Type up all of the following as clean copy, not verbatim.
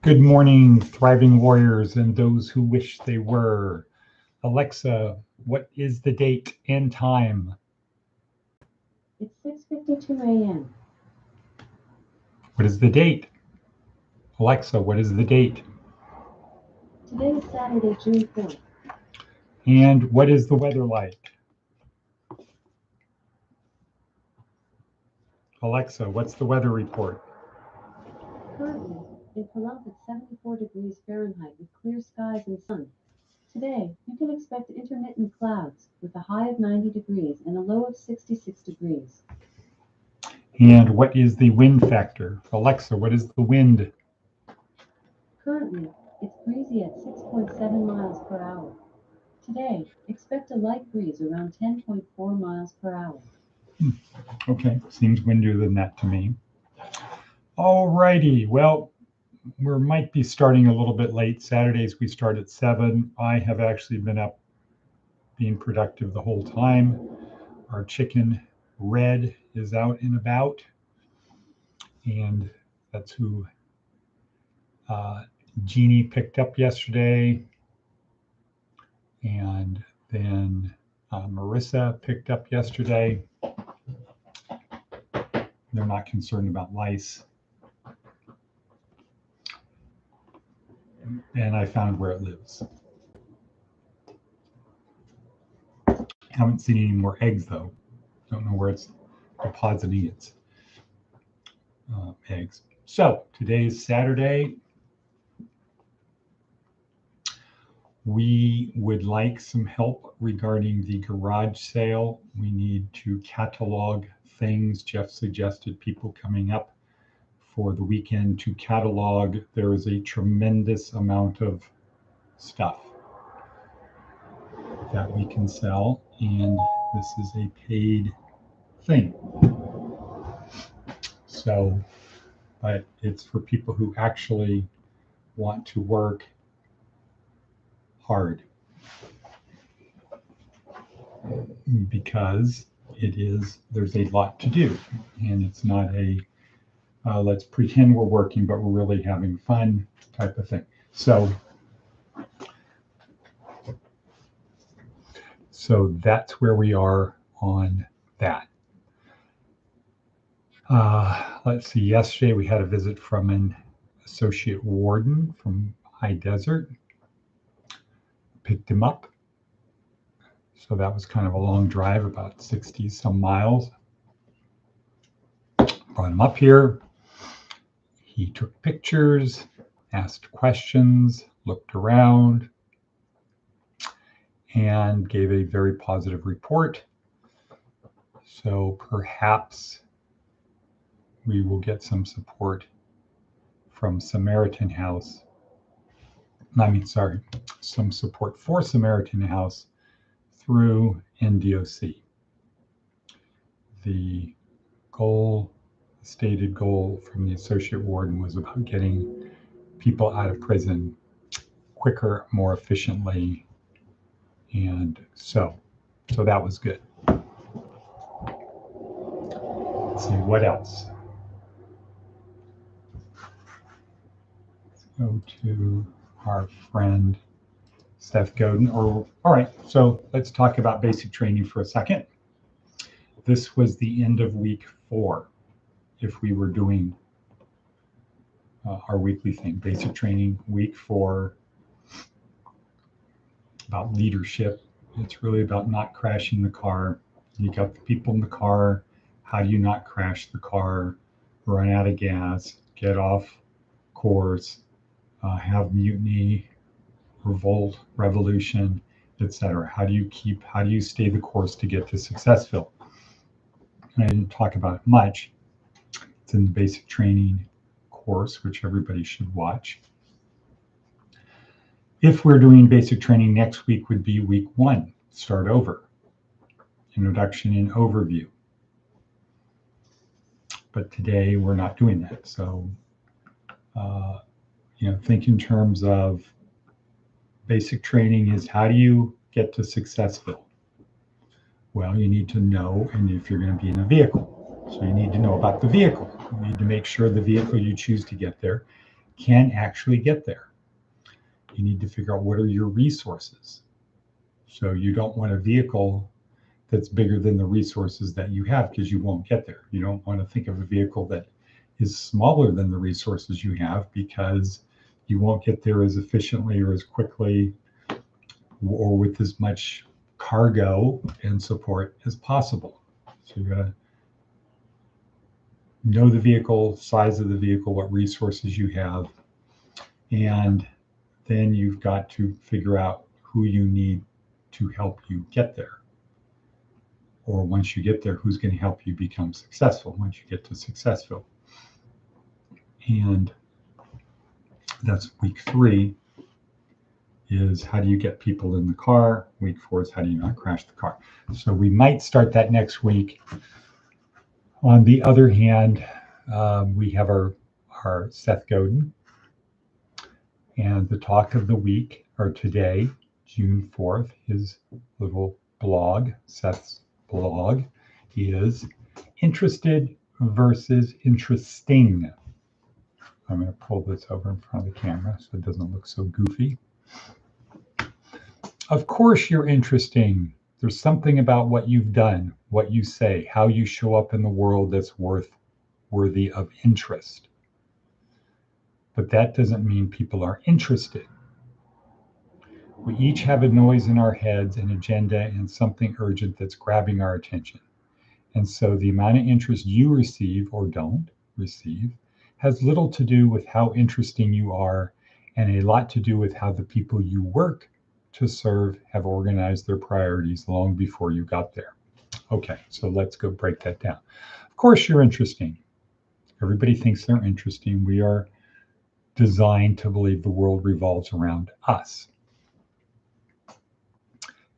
Good morning, thriving warriors and those who wish they were. Alexa, what is the date and time? It's 6:52 a.m. What is the date? Alexa, what is the date? Today is Saturday, June 4th. And what is the weather like? Alexa, what's the weather report? Currently, in Pahrump it's 74 degrees Fahrenheit with clear skies and sun. Today, you can expect intermittent clouds with a high of 90 degrees and a low of 66 degrees. And what is the wind factor? Alexa, what is the wind? Currently, it's breezy at 6.7 miles per hour. Today, expect a light breeze around 10.4 miles per hour. Okay, seems windier than that to me. All righty, well, we might be starting a little bit late. Saturdays we start at 7. I have actually been up being productive the whole time. Our chicken Red is out and about, and that's who Jeannie picked up yesterday, and then Marissa picked up yesterday. They're not concerned about lice. And I found where it lives. Haven't seen any more eggs though. Don't know where it's depositing its eggs. So today's Saturday. We would like some help regarding the garage sale. We need to catalog things. Jeff suggested people coming up for the weekend to catalog. There is a tremendous amount of stuff that we can sell, and this is a paid thing. So, but it's for people who actually want to work hard, because there's a lot to do, and it's not a let's pretend we're working but we're really having fun type of thing. So that's where we are on that. Let's see, yesterday we had a visit from an associate warden from High Desert. Picked him up. So that was kind of a long drive, about 60 some miles. Brought him up here. He took pictures, asked questions, looked around, and gave a very positive report. So perhaps we will get some support from Samaritan House. Some support for Samaritan House through NDOC. The stated goal from the associate warden was about getting people out of prison quicker, more efficiently, and so that was good. Let's see what else. Let's go to our friend Steph Godin. All right, so let's talk about basic training for a second. This was the end of week 4. If we were doing our weekly thing, basic training, week 4, about leadership. It's really about not crashing the car. You got the people in the car. How do you not crash the car, run out of gas, get off course, have mutiny, revolt, revolution, etc. How do you stay the course to get to Successville? And I didn't talk about it much. It's in the basic training course, which everybody should watch. If we're doing basic training, next week would be week 1, start over. Introduction and overview. But today we're not doing that. So, think in terms of basic training is how do you get to Successville? Well, you need to know, and if you're going to be in a vehicle, so you need to know about the vehicle. You need to make sure the vehicle you choose to get there can actually get there. You need to figure out what are your resources. So you don't want a vehicle that's bigger than the resources that you have, because you won't get there. You don't want to think of a vehicle that is smaller than the resources you have, because you won't get there as efficiently or as quickly or with as much cargo and support as possible. So you gotta know the vehicle, size of the vehicle, what resources you have, and then you've got to figure out who you need to help you get there. Or once you get there, who's going to help you become successful once you get to successful. And that's week 3 is how do you get people in the car? Week 4 is how do you not crash the car? So we might start that next week. On the other hand, we have our Seth Godin, and the talk of the week, or today, June 4th, his little blog, Seth's blog, is interested versus interesting. I'm going to pull this over in front of the camera so it doesn't look so goofy. Of course you're interesting. There's something about what you've done, what you say, how you show up in the world that's worthy of interest. But that doesn't mean people are interested. We each have a noise in our heads, an agenda, and something urgent that's grabbing our attention. And so the amount of interest you receive or don't receive has little to do with how interesting you are, and a lot to do with how the people you work to serve have organized their priorities long before you got there. Okay, so let's go break that down. Of course, you're interesting. Everybody thinks they're interesting. We are designed to believe the world revolves around us.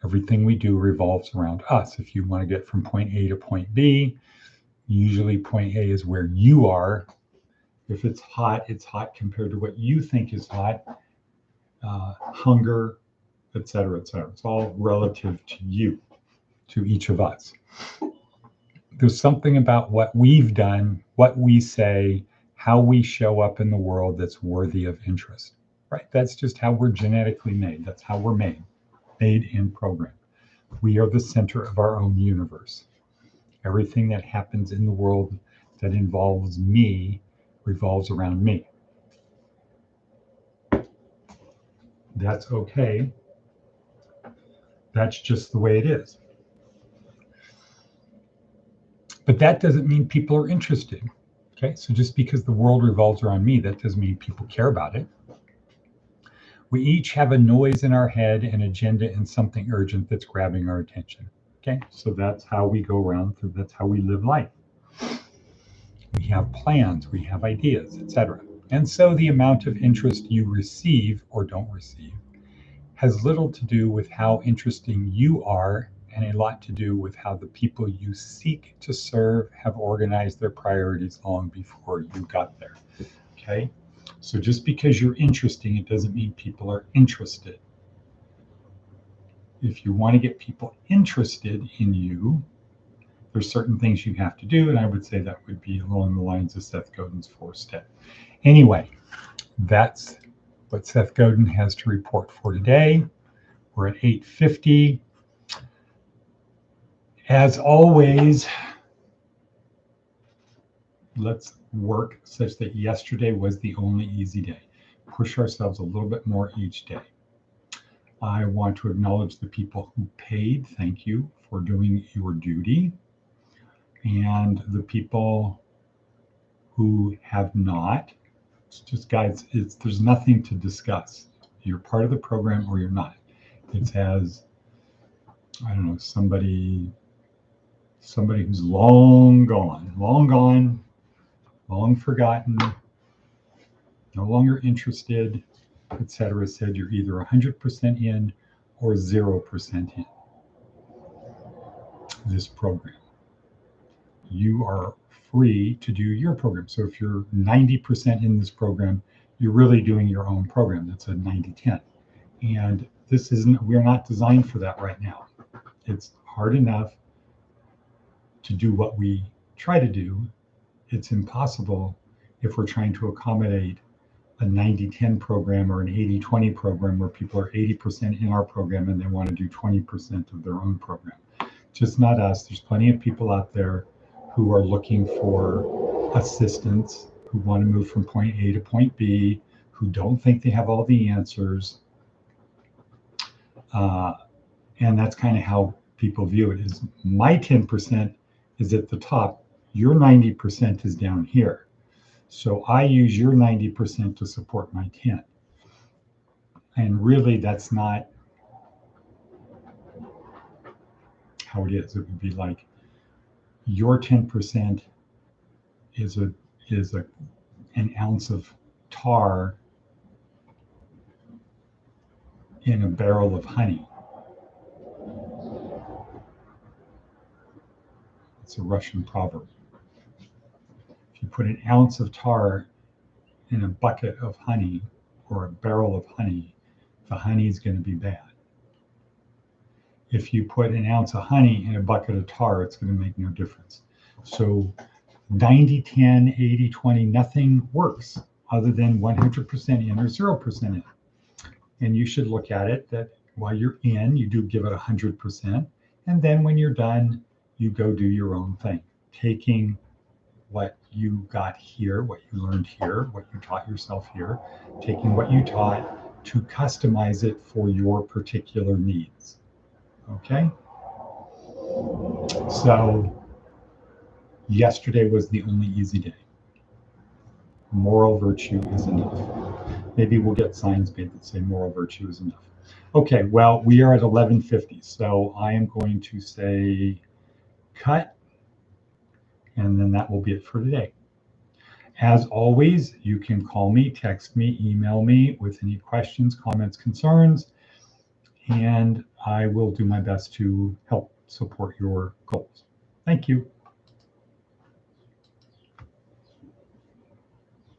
Everything we do revolves around us. If you want to get from point A to point B, usually point A is where you are. If it's hot compared to what you think is hot. Hunger, etc., etc. It's all relative to you, to each of us. There's something about what we've done, what we say, how we show up in the world that's worthy of interest, right? That's just how we're genetically made. That's how we're made and programmed. We are the center of our own universe. Everything that happens in the world that involves me revolves around me. That's okay. That's just the way it is. But that doesn't mean people are interested. Okay, so just because the world revolves around me, that doesn't mean people care about it. We each have a noise in our head, an agenda, and something urgent that's grabbing our attention. Okay, so that's how we go around, that's how we live life. We have plans, we have ideas, etc. And so the amount of interest you receive or don't receive has little to do with how interesting you are, and a lot to do with how the people you seek to serve have organized their priorities long before you got there. Okay, so just because you're interesting, it doesn't mean people are interested. If you want to get people interested in you, there's certain things you have to do, and I would say that would be along the lines of Seth Godin's 4-step. Anyway, that's what Seth Godin has to report for today. We're at 8:50. As always, let's work such that yesterday was the only easy day. Push ourselves a little bit more each day. I want to acknowledge the people who paid. Thank you for doing your duty. And the people who have not, it's just guys, there's nothing to discuss. You're part of the program or you're not. It's as, I don't know, somebody who's long gone, long forgotten, no longer interested, etc., said you're either 100% in or 0% in this program. You are free to do your program. So if you're 90% in this program, you're really doing your own program. That's a 90-10. And we're not designed for that right now. It's hard enough to do what we try to do. It's impossible if we're trying to accommodate a 90-10 program or an 80-20 program where people are 80% in our program and they want to do 20% of their own program. Just not us. There's plenty of people out there who are looking for assistance, who want to move from point A to point B, who don't think they have all the answers. And that's kind of how people view it. Is my 10% is at the top, your 90% is down here. So I use your 90% to support my 10. And really that's not how it is. It would be like your 10% is an ounce of tar in a barrel of honey. It's a Russian proverb. If you put an ounce of tar in a bucket of honey or a barrel of honey, the honey is going to be bad. If you put an ounce of honey in a bucket of tar, it's going to make no difference. So 90-10, 80-20, nothing works other than 100% in or 0% in. And you should look at it that while you're in, you do give it 100%. And then when you're done, you go do your own thing, taking what you got here, what you learned here, what you taught yourself here, taking what you taught to customize it for your particular needs. Okay? So yesterday was the only easy day. Moral virtue is enough. Maybe we'll get signs made that say moral virtue is enough. Okay, well, we are at 11:50, so I am going to say cut, and then that will be it for today. As always, you can call me, text me, email me with any questions, comments, concerns, and I will do my best to help support your goals. Thank you.